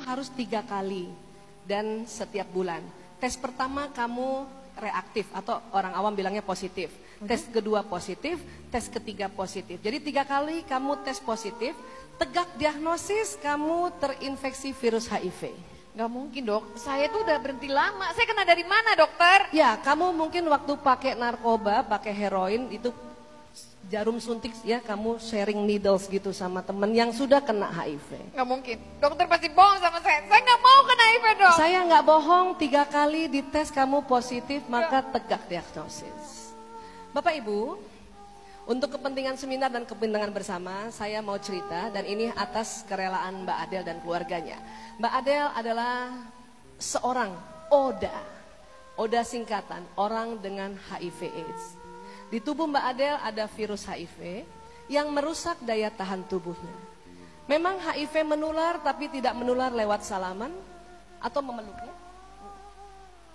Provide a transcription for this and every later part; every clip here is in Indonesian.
harus 3 kali dan setiap bulan. Tes pertama kamu reaktif atau orang awam bilangnya positif. Tes kedua positif, tes ketiga positif. Jadi 3 kali kamu tes positif, tegak diagnosis kamu terinfeksi virus HIV. Gak mungkin dok, saya tuh udah berhenti lama. Saya kena dari mana dokter? Ya, kamu mungkin waktu pakai narkoba, pakai heroin itu jarum suntik ya, kamu sharing needles gitu sama temen yang sudah kena HIV. Gak mungkin, dokter pasti bohong sama saya. Saya gak mau kena HIV dok. Saya nggak bohong, 3 kali dites kamu positif maka tegak diagnosis. Bapak Ibu, untuk kepentingan seminar dan kepentingan bersama, saya mau cerita dan ini atas kerelaan Mbak Adel dan keluarganya. Mbak Adel adalah seorang ODA. ODA singkatan, orang dengan HIV AIDS. Di tubuh Mbak Adel ada virus HIV yang merusak daya tahan tubuhnya. Memang HIV menular tapi tidak menular lewat salaman atau memeluknya.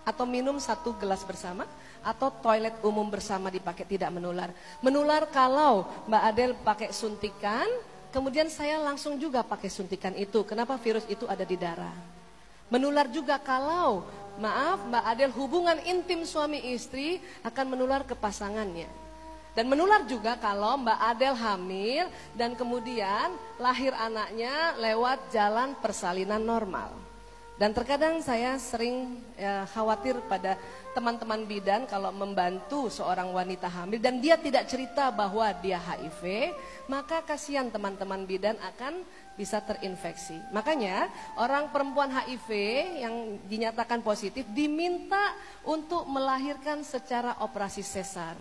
Atau minum 1 gelas bersama atau toilet umum bersama dipakai, tidak menular. Menular kalau Mbak Adel pakai suntikan, kemudian saya langsung juga pakai suntikan itu. Kenapa? Virus itu ada di darah. Menular juga kalau, maaf Mbak Adel, hubungan intim suami istri akan menular ke pasangannya. Dan menular juga kalau Mbak Adel hamil dan kemudian lahir anaknya lewat jalan persalinan normal. Dan terkadang saya sering khawatir pada teman-teman bidan kalau membantu seorang wanita hamil dan dia tidak cerita bahwa dia HIV, maka kasihan teman-teman bidan akan bisa terinfeksi. Makanya orang perempuan HIV yang dinyatakan positif diminta untuk melahirkan secara operasi sesar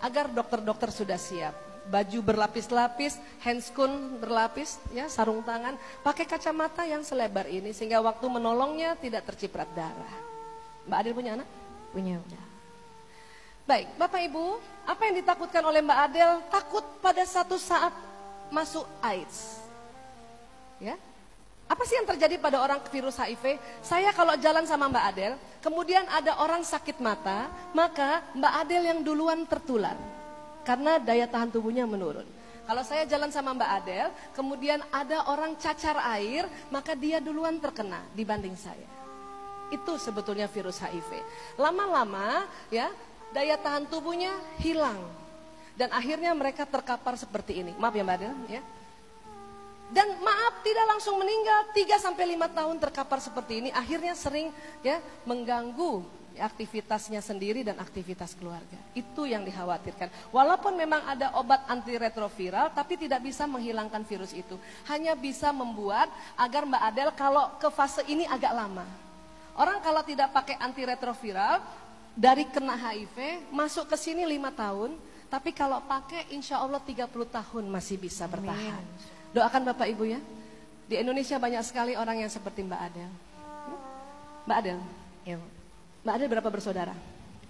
agar dokter-dokter sudah siap. Baju berlapis-lapis, handscoon berlapis, ya, sarung tangan, pakai kacamata yang selebar ini sehingga waktu menolongnya tidak terciprat darah. Mbak Adel punya anak? Punya. Baik, Bapak Ibu, apa yang ditakutkan oleh Mbak Adel? Takut pada satu saat masuk AIDS. Ya, apa sih yang terjadi pada orang virus HIV? Saya kalau jalan sama Mbak Adel, kemudian ada orang sakit mata, maka Mbak Adel yang duluan tertular. Karena daya tahan tubuhnya menurun. Kalau saya jalan sama Mbak Adel, kemudian ada orang cacar air, maka dia duluan terkena dibanding saya. Itu sebetulnya virus HIV. Lama-lama ya, daya tahan tubuhnya hilang. Dan akhirnya mereka terkapar seperti ini. Maaf ya Mbak Adel ya. Dan maaf tidak langsung meninggal, 3-5 tahun terkapar seperti ini, akhirnya sering ya mengganggu aktivitasnya sendiri dan aktivitas keluarga. Itu yang dikhawatirkan. Walaupun memang ada obat antiretroviral, tapi tidak bisa menghilangkan virus itu. Hanya bisa membuat agar Mbak Adel kalau ke fase ini agak lama. Orang kalau tidak pakai antiretroviral, dari kena HIV, masuk ke sini 5 tahun, tapi kalau pakai insya Allah 30 tahun masih bisa bertahan. Doakan Bapak Ibu ya. Di Indonesia banyak sekali orang yang seperti Mbak Adel. Mbak Adel? Ya. Mbak Adel berapa bersaudara?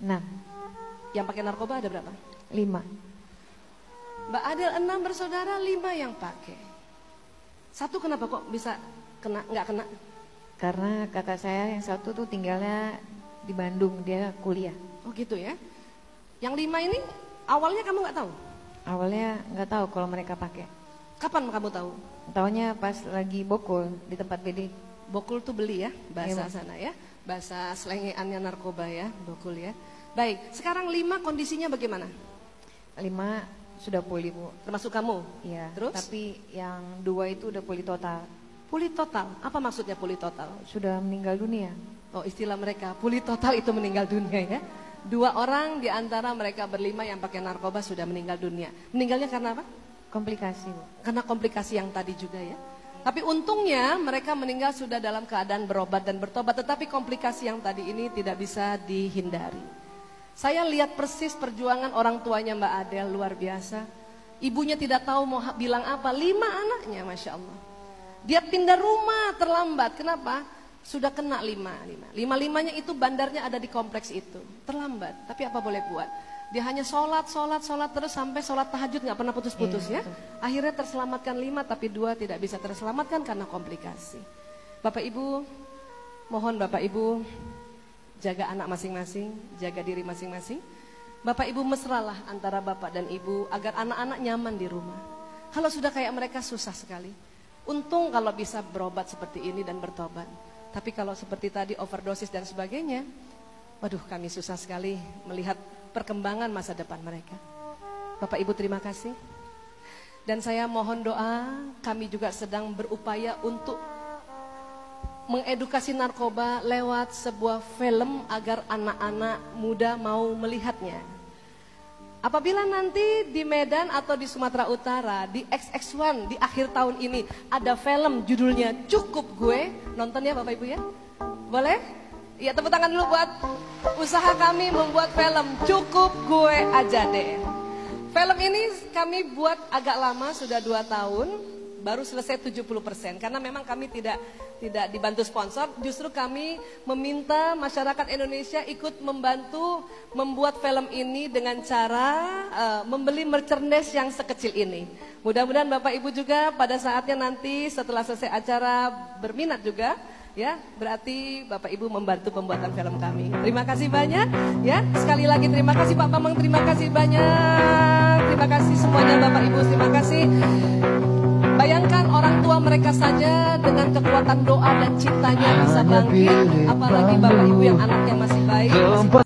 6. Yang pakai narkoba ada berapa? 5. Mbak Adel 6 bersaudara, 5 yang pakai. 1 kenapa kok bisa kena, nggak kena? Karena kakak saya yang 1 tuh tinggalnya di Bandung, dia kuliah. Oh gitu ya. Yang 5 ini awalnya kamu nggak tahu? Awalnya nggak tahu kalau mereka pakai. Kapan kamu tahu? Taunya pas lagi bokul di tempat BD. Bokul tuh beli ya, bahasa Iya, sana ya. Bahasa selengeannya narkoba ya, bokul ya. Baik, sekarang 5 kondisinya bagaimana? 5 sudah pulih Bu. Termasuk kamu? Iya. Terus? Tapi yang 2 itu udah pulih total. Pulih total, apa maksudnya pulih total? Sudah meninggal dunia. Oh istilah mereka, pulih total itu meninggal dunia ya. 2 orang di antara mereka berlima yang pakai narkoba sudah meninggal dunia. Meninggalnya karena apa? Komplikasi Bu. Karena komplikasi yang tadi juga ya. Tapi untungnya mereka meninggal sudah dalam keadaan berobat dan bertobat. Tetapi komplikasi yang tadi ini tidak bisa dihindari. Saya lihat persis perjuangan orang tuanya Mbak Adel, luar biasa. Ibunya tidak tahu mau bilang apa, 5 anaknya Masya Allah. Dia pindah rumah terlambat, kenapa? Sudah kena 5. 5-5-nya itu bandarnya ada di kompleks itu. Terlambat, tapi apa boleh buat? Dia hanya sholat terus sampai sholat tahajud nggak pernah putus-putus ya. Akhirnya terselamatkan 5 tapi 2 tidak bisa terselamatkan karena komplikasi. Bapak Ibu, mohon Bapak Ibu jaga anak masing-masing, jaga diri masing-masing. Bapak Ibu mesralah antara Bapak dan Ibu agar anak-anak nyaman di rumah. Kalau sudah kayak mereka susah sekali. Untung kalau bisa berobat seperti ini dan bertobat. Tapi kalau seperti tadi overdosis dan sebagainya, waduh kami susah sekali melihat perkembangan masa depan mereka. Bapak Ibu terima kasih. Dan saya mohon doa, kami juga sedang berupaya untuk mengedukasi narkoba lewat sebuah film agar anak-anak muda mau melihatnya. Apabila nanti di Medan atau di Sumatera Utara, di XX1 di akhir tahun ini ada film judulnya Cukup Gue, nonton ya Bapak Ibu ya? Boleh? Ya tepuk tangan dulu buat usaha kami membuat film Cukup Gue Aja Deh. Film ini kami buat agak lama, sudah 2 tahun, baru selesai 70%. Karena memang kami tidak dibantu sponsor, justru kami meminta masyarakat Indonesia ikut membantu membuat film ini dengan cara membeli merchandise yang sekecil ini. Mudah-mudahan Bapak Ibu juga pada saatnya nanti setelah selesai acara berminat juga, ya berarti Bapak Ibu membantu pembuatan film kami. Terima kasih banyak, ya sekali lagi terima kasih Pak Bambang, terima kasih banyak, terima kasih semuanya Bapak Ibu, terima kasih. Bayangkan orang tua mereka saja dengan kekuatan doa dan cintanya bisa bangkit, apalagi Bapak Ibu yang anaknya masih baik.